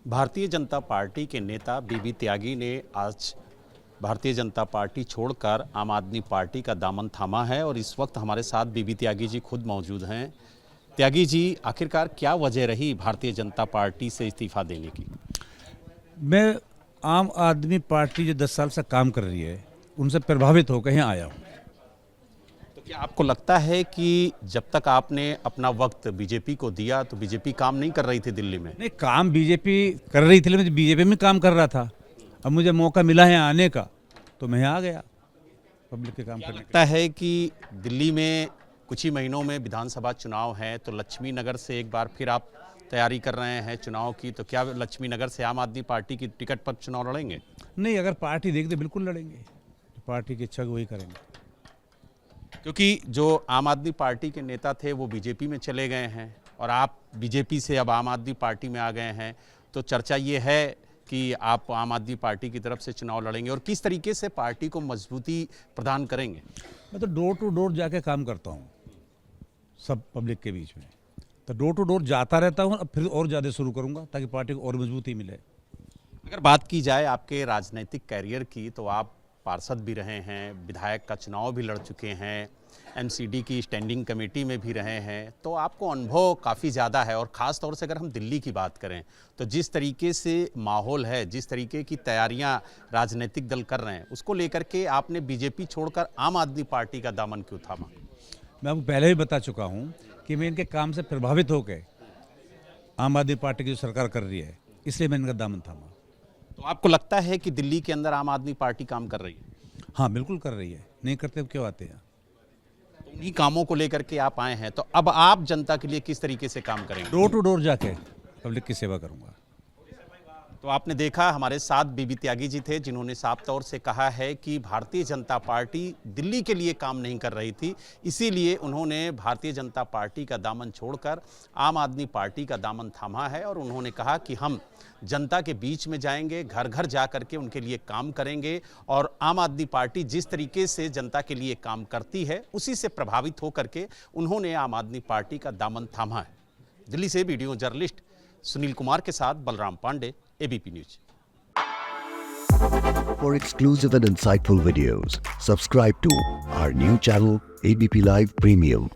Bharatiya Janata party के नेता बीबी त्यागी ने आज भारतीय जनता पार्टी छोड़कर आम आदमी पार्टी का दामन थामा है और इस वक्त हमारे साथ बीबी त्यागी जी खुद मौजूद हैं। त्यागी जी, आखिरकार क्या वजह रही भारतीय जनता पार्टी से इस्तीफा देने की? मैं आम आदमी पार्टी जो 10 साल से काम कर रही है उनसे प्रभावित होकर यहाँ आया हूँ। तो क्या आपको लगता है कि जब तक आपने अपना वक्त बीजेपी को दिया तो बीजेपी काम नहीं कर रही थी दिल्ली में? नहीं, काम बीजेपी कर रही थी, मैं बीजेपी में काम कर रहा था। अब मुझे मौका मिला है आने का तो मैं यहाँ आ गया पब्लिक के काम करने। लगता है कि दिल्ली में कुछ ही महीनों में विधानसभा चुनाव है तो लक्ष्मी नगर से एक बार फिर आप तैयारी कर रहे हैं चुनाव की, तो क्या लक्ष्मी नगर से आम आदमी पार्टी की टिकट पर चुनाव लड़ेंगे? नहीं, अगर पार्टी देख दे बिल्कुल लड़ेंगे, पार्टी की इच्छा वही करेंगे। क्योंकि जो आम आदमी पार्टी के नेता थे वो बीजेपी में चले गए हैं और आप बीजेपी से अब आम आदमी पार्टी में आ गए हैं, तो चर्चा ये है कि आप आम आदमी पार्टी की तरफ से चुनाव लड़ेंगे और किस तरीके से पार्टी को मजबूती प्रदान करेंगे? मैं तो डोर टू डोर जाके काम करता हूँ सब पब्लिक के बीच में, तो डोर टू डोर जाता रहता हूँ। अब फिर और ज़्यादा शुरू करूँगा ताकि पार्टी को और मजबूती मिले। अगर बात की जाए आपके राजनीतिक कैरियर की तो आप पार्षद भी रहे हैं, विधायक का चुनाव भी लड़ चुके हैं, एमसीडी की स्टैंडिंग कमेटी में भी रहे हैं, तो आपको अनुभव काफ़ी ज़्यादा है। और ख़ास तौर से अगर हम दिल्ली की बात करें तो जिस तरीके से माहौल है, जिस तरीके की तैयारियां राजनीतिक दल कर रहे हैं, उसको लेकर के आपने बीजेपी छोड़कर आम आदमी पार्टी का दामन क्यों थामा? मैं आपको पहले भी बता चुका हूँ कि मैं इनके काम से प्रभावित होकर आम आदमी पार्टी की जो सरकार कर रही है इसलिए मैं इनका दामन थामा। तो आपको लगता है कि दिल्ली के अंदर आम आदमी पार्टी काम कर रही है? हाँ, बिल्कुल कर रही है। नहीं करते तो क्यों आते हैं? तो उन्हीं कामों को लेकर के आप आए हैं, तो अब आप जनता के लिए किस तरीके से काम करेंगे? डोर टू डोर जाके पब्लिक की सेवा करूँगा। तो आपने देखा हमारे साथ बीबी त्यागी जी थे जिन्होंने साफ तौर से कहा है कि भारतीय जनता पार्टी दिल्ली के लिए काम नहीं कर रही थी, इसीलिए उन्होंने भारतीय जनता पार्टी का दामन छोड़कर आम आदमी पार्टी का दामन थामा है। और उन्होंने कहा कि हम जनता के बीच में जाएंगे, घर घर जा करके उनके लिए काम करेंगे और आम आदमी पार्टी जिस तरीके से जनता के लिए काम करती है उसी से प्रभावित होकर के उन्होंने आम आदमी पार्टी का दामन थामा है। दिल्ली से वीडियो जर्नलिस्ट सुनील कुमार के साथ Balram Pandey, ABP news. For exclusive and insightful videos, subscribe to our new channel ABP Live Premium.